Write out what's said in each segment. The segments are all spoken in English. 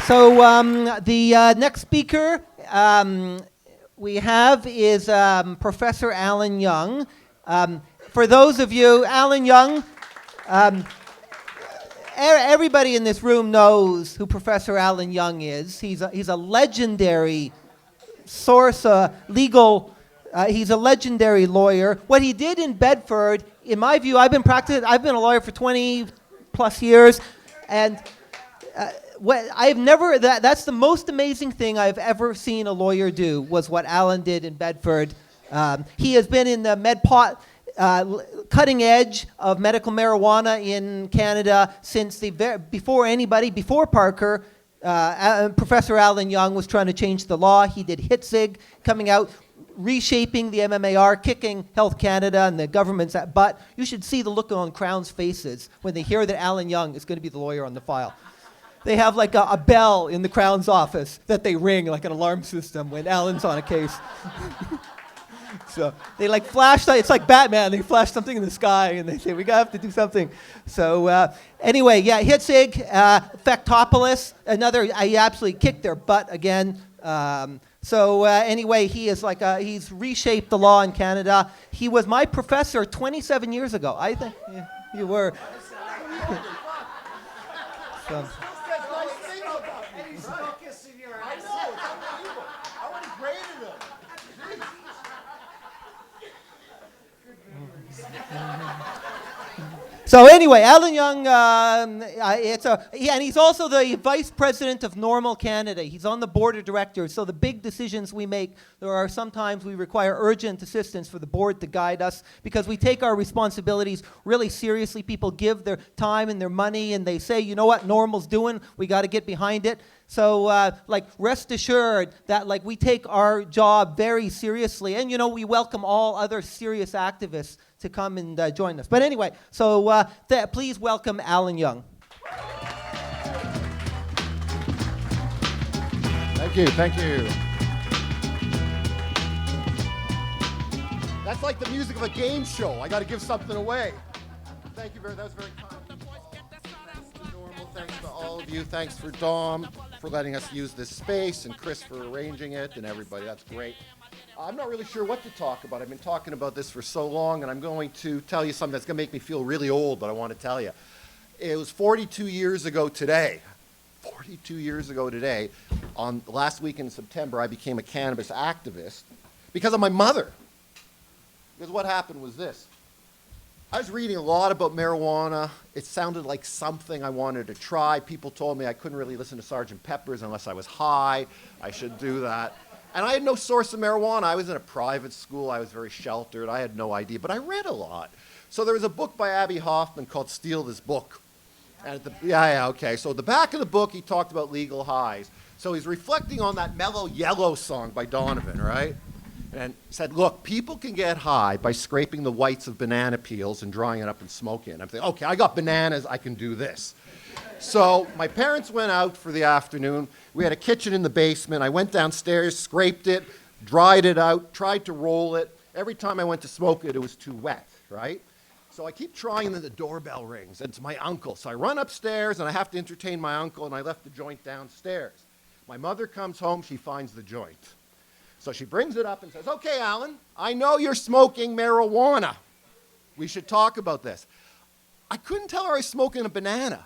So the next speaker we have is Professor Alan Young. For those of you, Alan Young, everybody in this room knows who Professor Alan Young is. He's a legendary source, legal. He's a legendary lawyer. What he did in Bedford, in my view, I've been a lawyer for 20 plus years, and that's the most amazing thing I've ever seen a lawyer do, was what Alan did in Bedford. He has been in the cutting edge of medical marijuana in Canada since before Parker. Professor Alan Young was trying to change the law. He did HITSIG, coming out, reshaping the MMAR, kicking Health Canada and the government's butt. You should see the look on Crown's faces when they hear that Alan Young is going to be the lawyer on the file. They have like a bell in the Crown's office that they ring like an alarm system when Alan's on a case. So they like flash, it's like Batman, they flash something in the sky and they say, we have to do something. So anyway, yeah, HITSIG, Factopolis, I absolutely kicked their butt again. Anyway, he is he's reshaped the law in Canada. He was my professor 27 years ago. I think you were. So. So anyway, Alan Young, and he's also the vice president of NORML Canada. He's on the board of directors. So the big decisions we make, sometimes we require urgent assistance for the board to guide us because we take our responsibilities really seriously. People give their time and their money, and they say, you know what, NORML's doing. We got to get behind it. So, rest assured that, we take our job very seriously. And, we welcome all other serious activists to come and join us. But anyway, so please welcome Alan Young. Thank you. That's like the music of a game show. I got to give something away. Thank you that was very kind. Thanks to NORML, thanks to all of you. Thanks for Dom for letting us use this space, and Chris for arranging it, and everybody. That's great. I'm not really sure what to talk about. I've been talking about this for so long, and I'm going to tell you something that's going to make me feel really old, but I want to tell you. It was 42 years ago today. 42 years ago today, on last week in September, I became a cannabis activist because of my mother. Because what happened was this. I was reading a lot about marijuana. It sounded like something I wanted to try. People told me I couldn't really listen to Sgt. Pepper's unless I was high. I should do that. And I had no source of marijuana. I was in a private school. I was very sheltered. I had no idea, but I read a lot. So there was a book by Abbie Hoffman called Steal This Book. And okay. So at the back of the book, he talked about legal highs. So he's reflecting on that Mellow Yellow song by Donovan, right? And said, look, people can get high by scraping the whites of banana peels and drying it up and smoking it. I'm thinking, okay, I got bananas, I can do this. So my parents went out for the afternoon. We had a kitchen in the basement. I went downstairs, scraped it, dried it out, tried to roll it. Every time I went to smoke it, it was too wet, right? So I keep trying, and then the doorbell rings, and it's my uncle. So I run upstairs, and I have to entertain my uncle, and I left the joint downstairs. My mother comes home, she finds the joint. So she brings it up and says, okay, Alan, I know you're smoking marijuana. We should talk about this. I couldn't tell her I was smoking a banana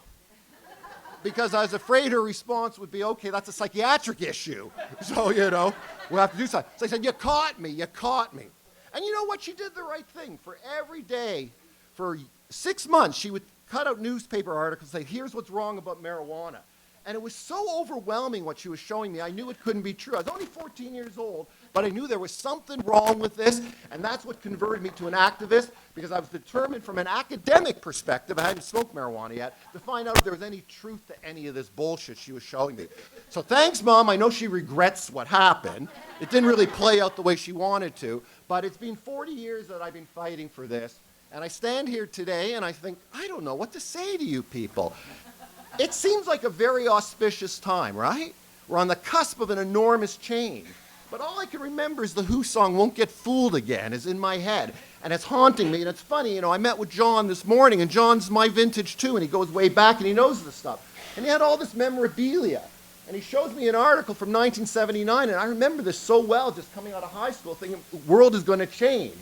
because I was afraid her response would be, okay, that's a psychiatric issue. So, we'll have to do something. So I said, you caught me. And you know what? She did the right thing. For every day, for 6 months, she would cut out newspaper articles and say, here's what's wrong about marijuana. And it was so overwhelming what she was showing me, I knew it couldn't be true. I was only 14 years old, but I knew there was something wrong with this, and that's what converted me to an activist, because I was determined from an academic perspective, I hadn't smoked marijuana yet, to find out if there was any truth to any of this bullshit she was showing me. So thanks, Mom. I know she regrets what happened. It didn't really play out the way she wanted to, but it's been 40 years that I've been fighting for this, and I stand here today and I think, I don't know what to say to you people. It seems like a very auspicious time, right? We're on the cusp of an enormous change. But all I can remember is the Who song, Won't Get Fooled Again, is in my head. And it's haunting me, and it's funny, I met with John this morning, and John's my vintage too, and he goes way back, and he knows this stuff. And he had all this memorabilia. And he shows me an article from 1979, and I remember this so well, just coming out of high school, thinking the world is going to change.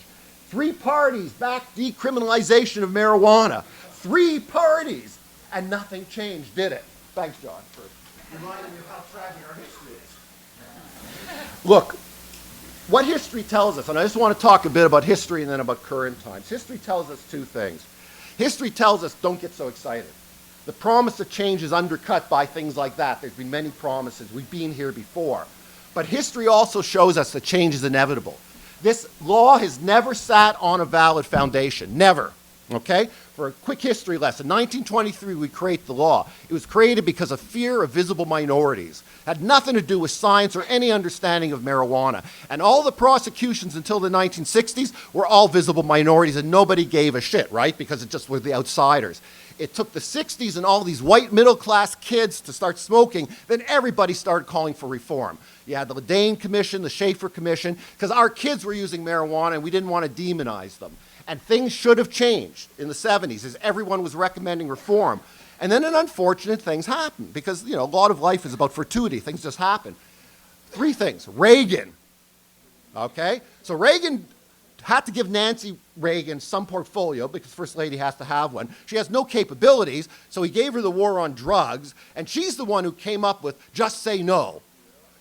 3 parties back decriminalization of marijuana. 3 parties, and nothing changed, did it? Thanks, John, for reminding me of how tragic our history is. Look, what history tells us, and I just want to talk a bit about history and then about current times. History tells us 2 things. History tells us don't get so excited. The promise of change is undercut by things like that. There's been many promises. We've been here before. But history also shows us that change is inevitable. This law has never sat on a valid foundation. Never. Okay? For a quick history lesson, 1923 we create the law. It was created because of fear of visible minorities. It had nothing to do with science or any understanding of marijuana. And all the prosecutions until the 1960s were all visible minorities, and nobody gave a shit, right? Because it just were the outsiders. It took the 60s and all these white middle-class kids to start smoking, then everybody started calling for reform. You had the Ledane Commission, the Schaefer Commission, because our kids were using marijuana and we didn't want to demonize them. And things should have changed in the 70s as everyone was recommending reform. And then unfortunate things happened because, you know, a lot of life is about fortuity. Things just happen. 3 things. Reagan. Okay? So Reagan had to give Nancy Reagan some portfolio because First Lady has to have one. She has no capabilities, so he gave her the war on drugs, and she's the one who came up with just say no.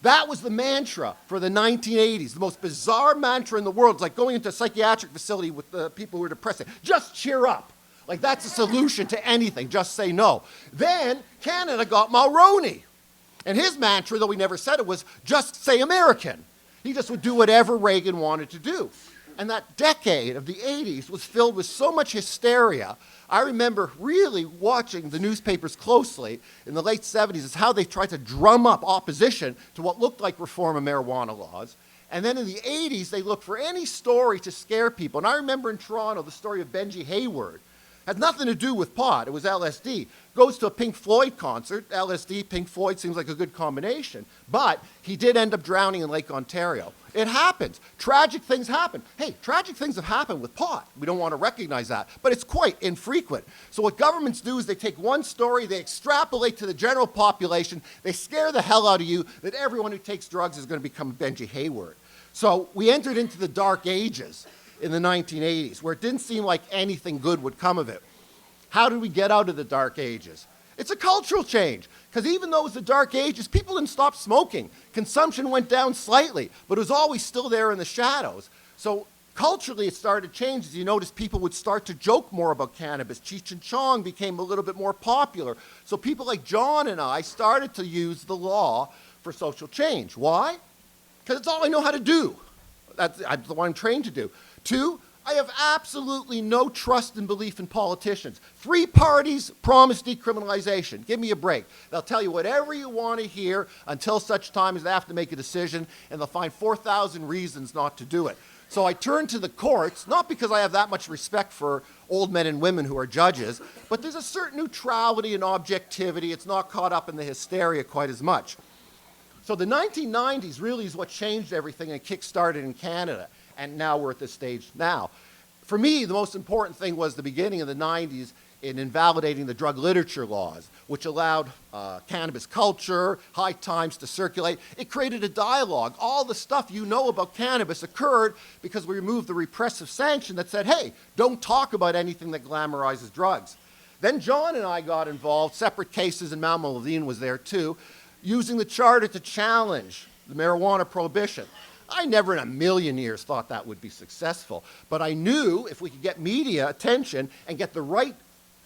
That was the mantra for the 1980s, the most bizarre mantra in the world. It's like going into a psychiatric facility with the people who are depressed. Just cheer up. Like that's a solution to anything, just say no. Then Canada got Mulroney, and his mantra, though he never said it, was just say American. He just would do whatever Reagan wanted to do. And that decade of the 80s was filled with so much hysteria. I remember really watching the newspapers closely in the late 70s as how they tried to drum up opposition to what looked like reform of marijuana laws. And then in the 80s, they looked for any story to scare people. And I remember in Toronto the story of Benji Hayward. Had nothing to do with pot, it was LSD. Goes to a Pink Floyd concert, LSD, Pink Floyd seems like a good combination, but he did end up drowning in Lake Ontario. It happens. Tragic things happen. Hey, tragic things have happened with pot. We don't want to recognize that, but it's quite infrequent. So what governments do is they take one story, they extrapolate to the general population, they scare the hell out of you that everyone who takes drugs is going to become Benji Hayward. So we entered into the dark ages in the 1980s, where it didn't seem like anything good would come of it. How did we get out of the dark ages? It's a cultural change, because even though it was the dark ages, people didn't stop smoking. Consumption went down slightly, but it was always still there in the shadows. So culturally, it started to change. As you notice, people would start to joke more about cannabis. Cheech and Chong became a little bit more popular. So people like John and I started to use the law for social change. Why? Because it's all I know how to do. That's what I'm trained to do. 2, I have absolutely no trust and belief in politicians. 3 parties promise decriminalization. Give me a break. They'll tell you whatever you want to hear until such time as they have to make a decision, and they'll find 4,000 reasons not to do it. So I turn to the courts, not because I have that much respect for old men and women who are judges, but there's a certain neutrality and objectivity. It's not caught up in the hysteria quite as much. So the 1990s really is what changed everything and kick-started in Canada. And now we're at this stage now. For me, the most important thing was the beginning of the 90s in invalidating the drug literature laws, which allowed cannabis culture, high times to circulate. It created a dialogue. All the stuff you know about cannabis occurred because we removed the repressive sanction that said, hey, don't talk about anything that glamorizes drugs. Then John and I got involved, separate cases, and Malma Levine was there too, using the charter to challenge the marijuana prohibition. I never in a million years thought that would be successful, but I knew if we could get media attention and get the right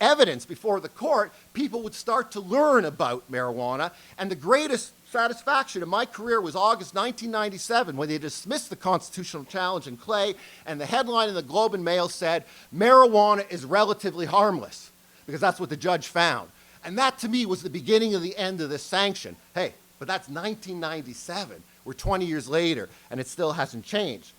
evidence before the court, people would start to learn about marijuana. And the greatest satisfaction in my career was August 1997 when they dismissed the constitutional challenge in Clay, and the headline in the Globe and Mail said, marijuana is relatively harmless, because that's what the judge found. And that to me was the beginning of the end of this sanction. Hey, but that's 1997. We're 20 years later, and it still hasn't changed.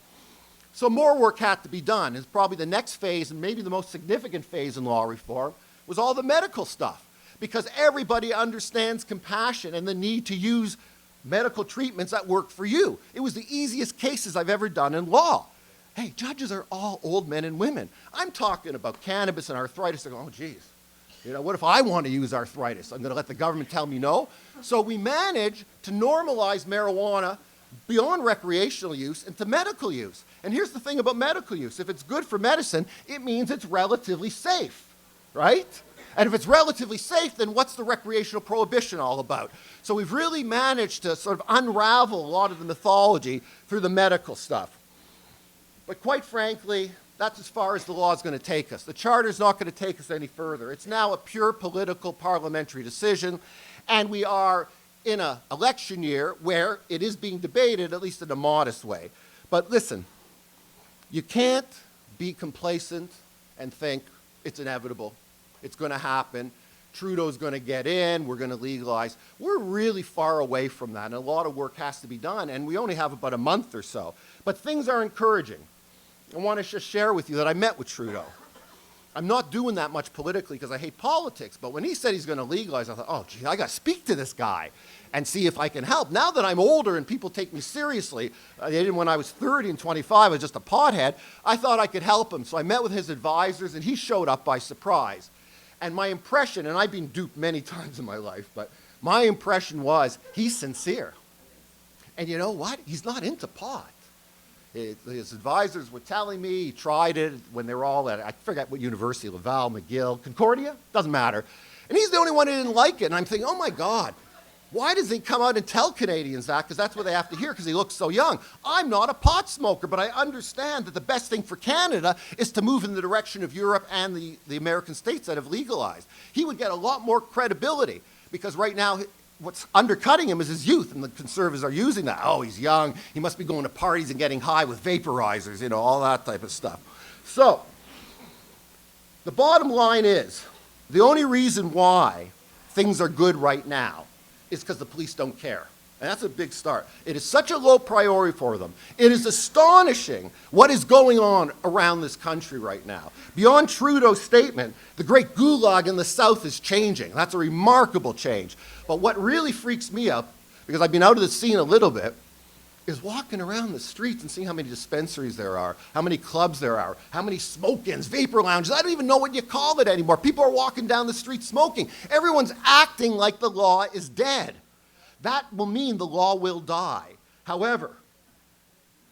So more work had to be done. It's probably the next phase, and maybe the most significant phase in law reform, was all the medical stuff. Because everybody understands compassion and the need to use medical treatments that work for you. It was the easiest cases I've ever done in law. Hey, judges are all old men and women. I'm talking about cannabis and arthritis. They're going, oh, geez. You know, what if I want to use arthritis? I'm going to let the government tell me no? So we manage to normalize marijuana beyond recreational use into medical use. And here's the thing about medical use. If it's good for medicine, it means it's relatively safe, right? And if it's relatively safe, then what's the recreational prohibition all about? So we've really managed to sort of unravel a lot of the mythology through the medical stuff. But quite frankly, that's as far as the law is going to take us. The charter's not going to take us any further. It's now a pure political parliamentary decision, and we are in an election year where it is being debated, at least in a modest way. But listen, you can't be complacent and think it's inevitable, it's going to happen, Trudeau's going to get in, we're going to legalize. We're really far away from that, and a lot of work has to be done, and we only have about a month or so. But things are encouraging. I want to just share with you that I met with Trudeau. I'm not doing that much politically because I hate politics, but when he said he's going to legalize, I thought, oh, gee, I got to speak to this guy and see if I can help. Now that I'm older and people take me seriously, they didn't when I was 30 and 25, I was just a pothead, I thought I could help him. So I met with his advisors, and he showed up by surprise. And my impression, and I've been duped many times in my life, but my impression was he's sincere. And you know what? He's not into pot. His advisors were telling me he tried it when they were all at, I forget what university, Laval, McGill, Concordia, doesn't matter. And he's the only one who didn't like it. And I'm thinking, oh my God, why does he come out and tell Canadians that? Because that's what they have to hear because he looks so young. I'm not a pot smoker, but I understand that the best thing for Canada is to move in the direction of Europe and the American states that have legalized. He would get a lot more credibility because right now, what's undercutting him is his youth, and the Conservatives are using that. Oh, he's young, he must be going to parties and getting high with vaporizers, you know, all that type of stuff. So, the bottom line is, the only reason why things are good right now is because the police don't care. And that's a big start. It is such a low priority for them. It is astonishing what is going on around this country right now. Beyond Trudeau's statement, the great gulag in the South is changing. That's a remarkable change. But what really freaks me up, because I've been out of the scene a little bit, is walking around the streets and seeing how many dispensaries there are, how many clubs there are, how many smoke-ins, vapor lounges. I don't even know what you call it anymore. People are walking down the street smoking. Everyone's acting like the law is dead. That will mean the law will die. However,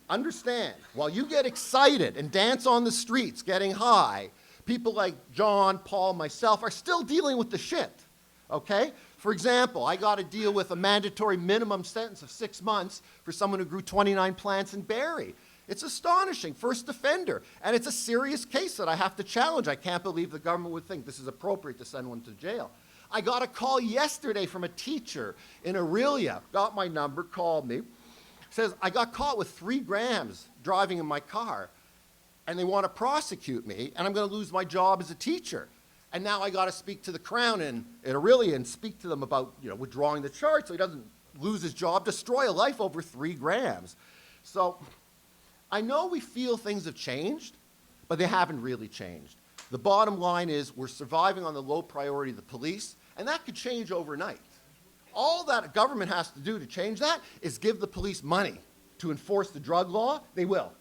understand, while you get excited and dance on the streets getting high, people like John, Paul, myself are still dealing with the shit, okay? For example, I got to deal with a mandatory minimum sentence of 6 months for someone who grew 29 plants in Barrie. It's astonishing, first offender, and it's a serious case that I have to challenge. I can't believe the government would think this is appropriate to send one to jail. I got a call yesterday from a teacher in Aurelia, got my number, called me, says, I got caught with 3 grams driving in my car, and they want to prosecute me, and I'm going to lose my job as a teacher. And now I got to speak to the Crown in Aurelia and speak to them about, you know, withdrawing the charge so he doesn't lose his job, destroy a life over 3 grams. So I know we feel things have changed, but they haven't really changed. The bottom line is we're surviving on the low priority of the police, and that could change overnight. All that government has to do to change that is give the police money to enforce the drug law. They will.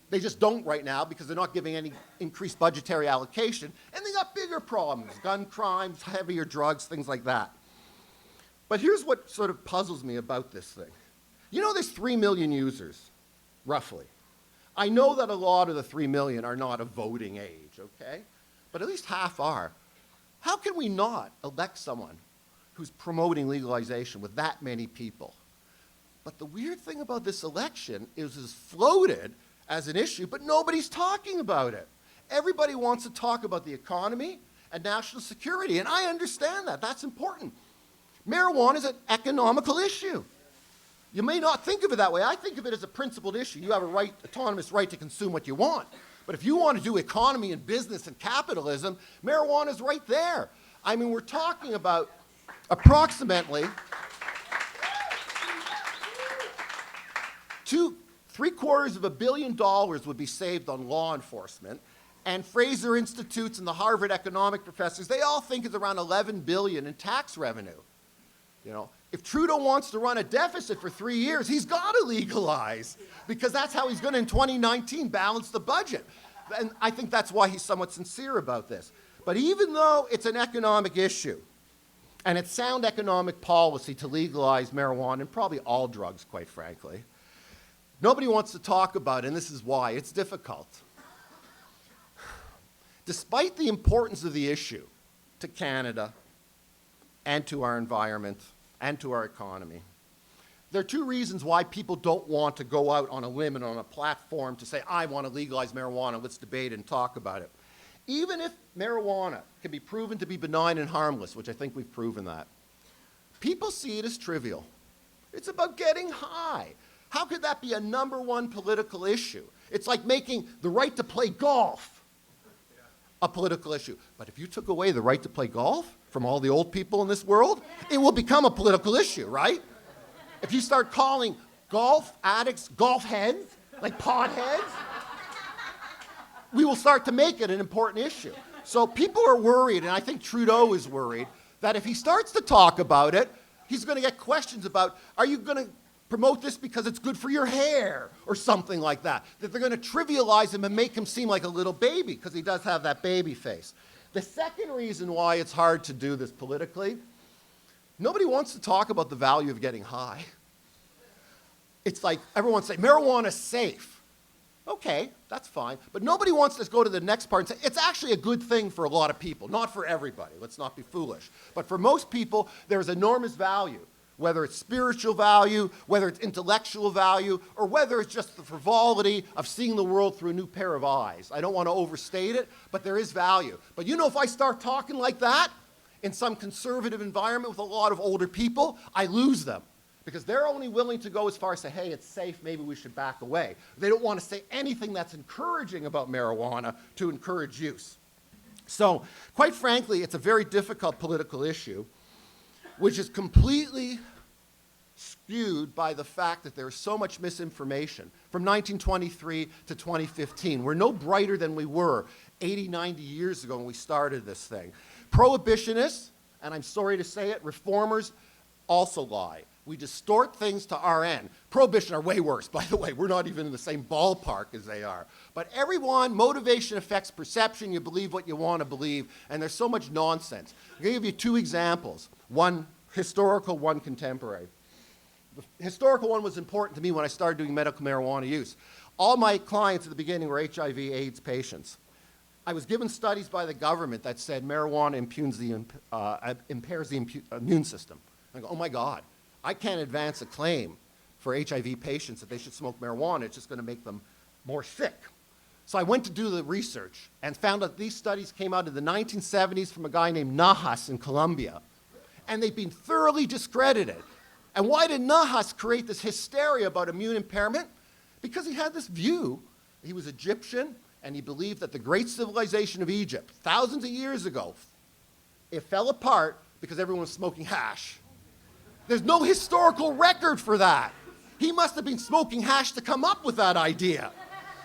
They just don't right now because they're not giving any increased budgetary allocation, and they got bigger problems, gun crimes, heavier drugs, things like that. But here's what sort of puzzles me about this thing. You know there's 3 million users, roughly. I know that a lot of the 3 million are not of voting age, okay? But at least half are. How can we not elect someone who's promoting legalization with that many people? But the weird thing about this election is it's floated as an issue, but nobody's talking about it. Everybody wants to talk about the economy and national security, and I understand that. That's important. Marijuana is an economical issue. You may not think of it that way. I think of it as a principled issue. You have a right, autonomous right to consume what you want. But if you want to do economy and business and capitalism, marijuana is right there. I mean, we're talking about approximately $750 million would be saved on law enforcement. And Fraser Institutes and the Harvard economic professors, they all think it's around $11 billion in tax revenue. You know, if Trudeau wants to run a deficit for 3 years, he's got to legalize because that's how he's going to, in 2019, balance the budget. And I think that's why he's somewhat sincere about this. But even though it's an economic issue, and it's sound economic policy to legalize marijuana and probably all drugs, quite frankly, nobody wants to talk about it, and this is why. It's difficult. Despite the importance of the issue to Canada and to our environment and to our economy, there are two reasons why people don't want to go out on a limb and on a platform to say, I want to legalize marijuana, let's debate and talk about it. Even if marijuana can be proven to be benign and harmless, which I think we've proven that, people see it as trivial. It's about getting high. How could that be a #1 political issue? It's like making the right to play golf a political issue. But if you took away the right to play golf from all the old people in this world, it will become a political issue, right? If you start calling golf addicts golf heads, like potheads, we will start to make it an important issue. So people are worried, and I think Trudeau is worried, that if he starts to talk about it, he's going to get questions about, are you going to promote this because it's good for your hair or something like that? That they're going to trivialize him and make him seem like a little baby because he does have that baby face. The second reason why it's hard to do this politically, nobody wants to talk about the value of getting high. It's like everyone say, marijuana's safe. Okay, that's fine. But nobody wants to go to the next part and say, it's actually a good thing for a lot of people, not for everybody. Let's not be foolish. But for most people, there's enormous value, whether it's spiritual value, whether it's intellectual value, or whether it's just the frivolity of seeing the world through a new pair of eyes. I don't want to overstate it, but there is value. But you know, if I start talking like that in some conservative environment with a lot of older people, I lose them. Because they're only willing to go as far as say, hey, it's safe, maybe we should back away. They don't want to say anything that's encouraging about marijuana to encourage use. So, quite frankly, it's a very difficult political issue, which is completely skewed by the fact that there's so much misinformation. From 1923 to 2015, we're no brighter than we were 80, 90 years ago when we started this thing. Prohibitionists, and I'm sorry to say it, reformers also lie. We distort things to our end. Prohibition are way worse, by the way. We're not even in the same ballpark as they are. But everyone, motivation affects perception. You believe what you want to believe, and there's so much nonsense. I'm going to give you two examples, one historical, one contemporary. The historical one was important to me when I started doing medical marijuana use. All my clients at the beginning were HIV/AIDS patients. I was given studies by the government that said marijuana impairs the immune system. I go, oh my God. I can't advance a claim for HIV patients that they should smoke marijuana. It's just going to make them more sick. So I went to do the research and found out these studies came out in the 1970s from a guy named Nahas in Colombia. And they've been thoroughly discredited. And why did Nahas create this hysteria about immune impairment? Because he had this view. He was Egyptian, and he believed that the great civilization of Egypt, thousands of years ago, it fell apart because everyone was smoking hash. There's no historical record for that. He must have been smoking hash to come up with that idea.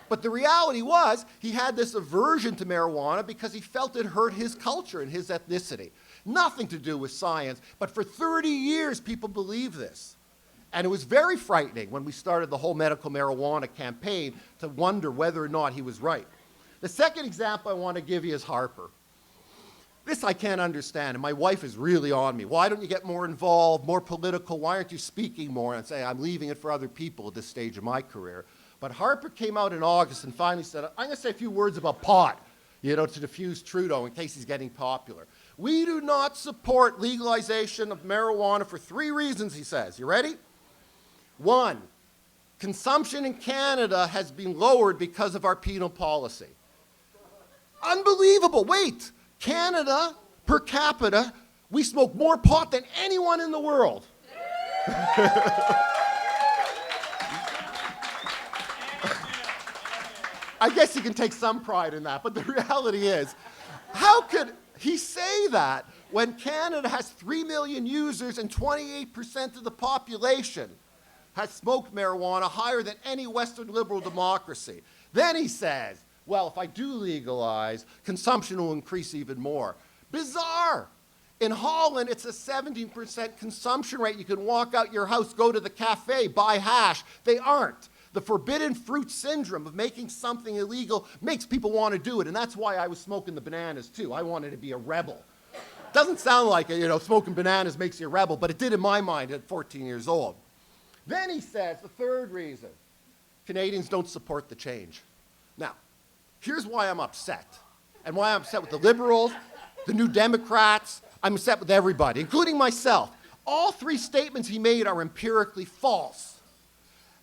But the reality was, he had this aversion to marijuana because he felt it hurt his culture and his ethnicity. Nothing to do with science, but for 30 years, people believed this. And it was very frightening when we started the whole medical marijuana campaign to wonder whether or not he was right. The second example I want to give you is Harper. This I can't understand, and my wife is really on me. Why don't you get more involved, more political? Why aren't you speaking more? And say, I'm leaving it for other people at this stage of my career. But Harper came out in August and finally said, I'm going to say a few words about pot, to diffuse Trudeau in case he's getting popular. We do not support legalization of marijuana for 3 reasons, he says. You ready? 1, consumption in Canada has been lowered because of our penal policy. Unbelievable. Wait. Canada, per capita, we smoke more pot than anyone in the world. I guess you can take some pride in that, but the reality is, how could he say that when Canada has 3 million users and 28% of the population has smoked marijuana, higher than any Western liberal democracy? Then he says, well, if I do legalize, consumption will increase even more. Bizarre. In Holland, it's a 17% consumption rate. You can walk out your house, go to the cafe, buy hash. They aren't. The forbidden fruit syndrome of making something illegal makes people want to do it, and that's why I was smoking the bananas too. I wanted to be a rebel. Doesn't sound like it, smoking bananas makes you a rebel, but it did in my mind at 14 years old. Then he says, the third reason, Canadians don't support the change. Now, here's why I'm upset, and why I'm upset with the Liberals, the New Democrats. I'm upset with everybody, including myself. All three statements he made are empirically false.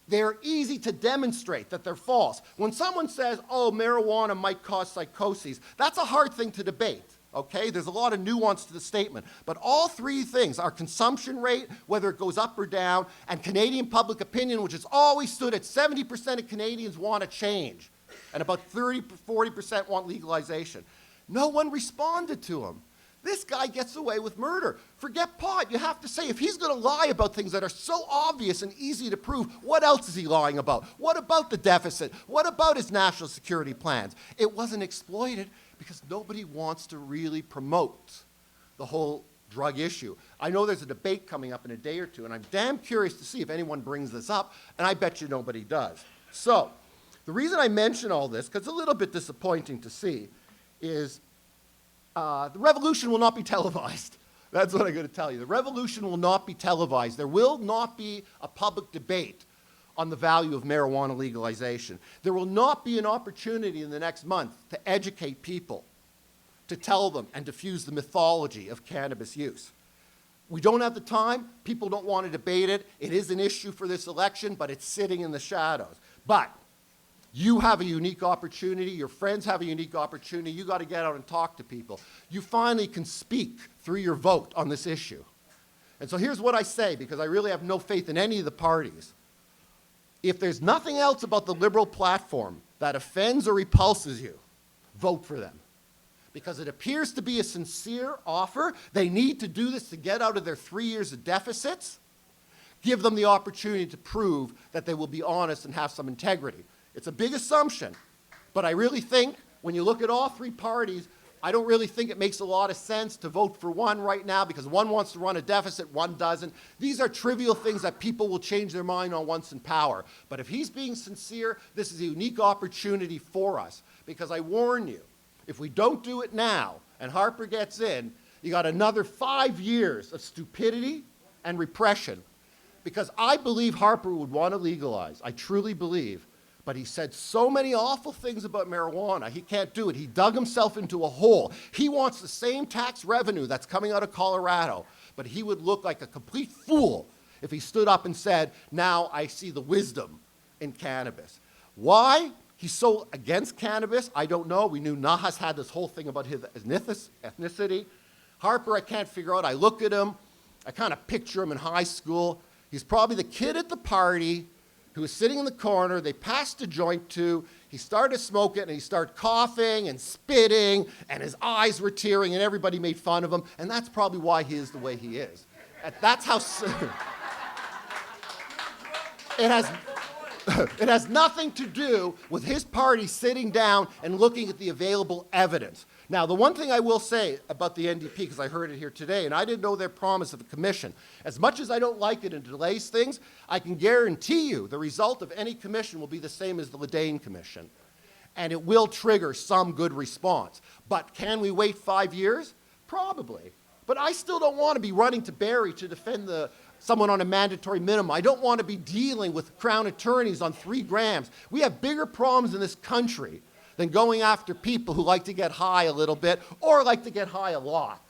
They're easy to demonstrate that they're false. When someone says, oh, marijuana might cause psychoses, that's a hard thing to debate. Okay, there's a lot of nuance to the statement. But all three things, our consumption rate, whether it goes up or down, and Canadian public opinion, which has always stood at 70% of Canadians want a change, and about 40% want legalization. No one responded to him. This guy gets away with murder. Forget pot. You have to say, if he's going to lie about things that are so obvious and easy to prove, what else is he lying about? What about the deficit? What about his national security plans? It wasn't exploited because nobody wants to really promote the whole drug issue. I know there's a debate coming up in a day or two, and I'm damn curious to see if anyone brings this up, and I bet you nobody does. So, the reason I mention all this, because it's a little bit disappointing to see, is the revolution will not be televised. That's what I'm going to tell you. The revolution will not be televised. There will not be a public debate on the value of marijuana legalization. There will not be an opportunity in the next month to educate people, to tell them and diffuse the mythology of cannabis use. We don't have the time. People don't want to debate it. It is an issue for this election, but it's sitting in the shadows. But you have a unique opportunity. Your friends have a unique opportunity. You got to get out and talk to people. You finally can speak through your vote on this issue. And so here's what I say, because I really have no faith in any of the parties. If there's nothing else about the Liberal platform that offends or repulses you, vote for them. Because it appears to be a sincere offer. They need to do this to get out of their 3 years of deficits. Give them the opportunity to prove that they will be honest and have some integrity. It's a big assumption, but I really think when you look at all three parties, I don't really think it makes a lot of sense to vote for one right now because one wants to run a deficit, one doesn't. These are trivial things that people will change their mind on once in power. But if he's being sincere, this is a unique opportunity for us because I warn you, if we don't do it now and Harper gets in, you got another 5 years of stupidity and repression because I believe Harper would want to legalize. I truly believe. But he said so many awful things about marijuana, he can't do it. He dug himself into a hole. He wants the same tax revenue that's coming out of Colorado, but he would look like a complete fool if he stood up and said, now I see the wisdom in cannabis. Why he's so against cannabis, I don't know. We knew Nahas had this whole thing about his ethnicity. Harper, I can't figure out. I look at him, I kind of picture him in high school. He's probably the kid at the party who was sitting in the corner, they passed a joint to, he started to smoke it, and he started coughing and spitting, and his eyes were tearing, and everybody made fun of him, and that's probably why he is the way he is. And that's how... It has nothing to do with his party sitting down and looking at the available evidence. Now, the one thing I will say about the NDP, because I heard it here today, and I didn't know their promise of a commission. As much as I don't like it and delays things, I can guarantee you the result of any commission will be the same as the Ledane Commission. And it will trigger some good response. But can we wait 5 years? Probably. But I still don't want to be running to Barrie to defend someone on a mandatory minimum. I don't want to be dealing with Crown attorneys on 3 grams. We have bigger problems in this country than going after people who like to get high a little bit or like to get high a lot.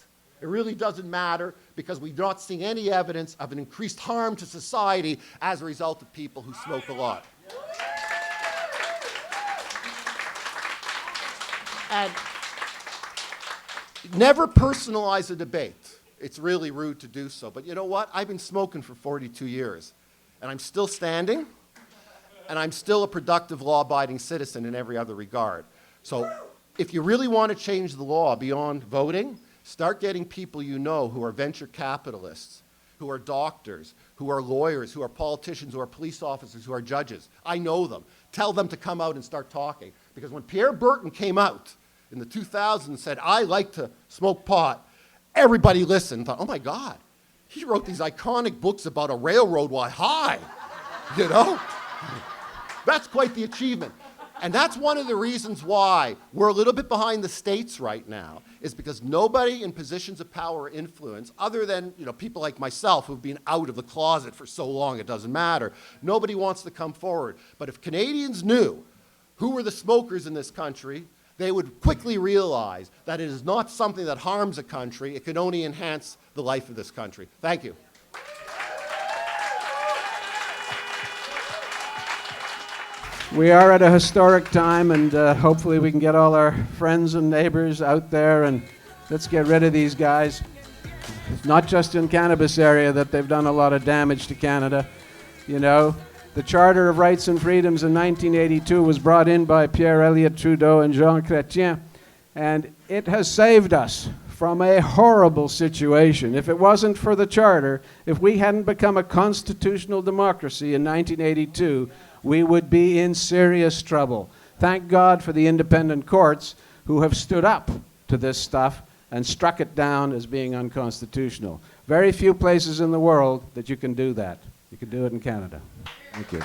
It really doesn't matter because we're not seeing any evidence of an increased harm to society as a result of people who smoke a lot. And never personalize a debate. It's really rude to do so. But you know what? I've been smoking for 42 years, and I'm still standing, and I'm still a productive, law-abiding citizen in every other regard. So if you really want to change the law beyond voting, start getting people you know who are venture capitalists, who are doctors, who are lawyers, who are politicians, who are police officers, who are judges. I know them. Tell them to come out and start talking. Because when Pierre Burton came out in the 2000s and said, I like to smoke pot, everybody listened and thought, oh my God, he wrote these iconic books about a railroad while high, you know? That's quite the achievement. And that's one of the reasons why we're a little bit behind the States right now, is because nobody in positions of power or influence, other than people like myself who've been out of the closet for so long it doesn't matter, nobody wants to come forward. But if Canadians knew who were the smokers in this country, they would quickly realize that it is not something that harms a country, it can only enhance the life of this country. Thank you. We are at a historic time, and hopefully we can get all our friends and neighbors out there, and let's get rid of these guys. It's not just in cannabis area that they've done a lot of damage to Canada. The Charter of Rights and Freedoms in 1982 was brought in by Pierre Elliott Trudeau and Jean Chrétien, and it has saved us from a horrible situation. If it wasn't for the Charter, if we hadn't become a constitutional democracy in 1982, we would be in serious trouble. Thank God for the independent courts who have stood up to this stuff and struck it down as being unconstitutional. Very few places in the world that you can do that. You can do it in Canada. Thank you.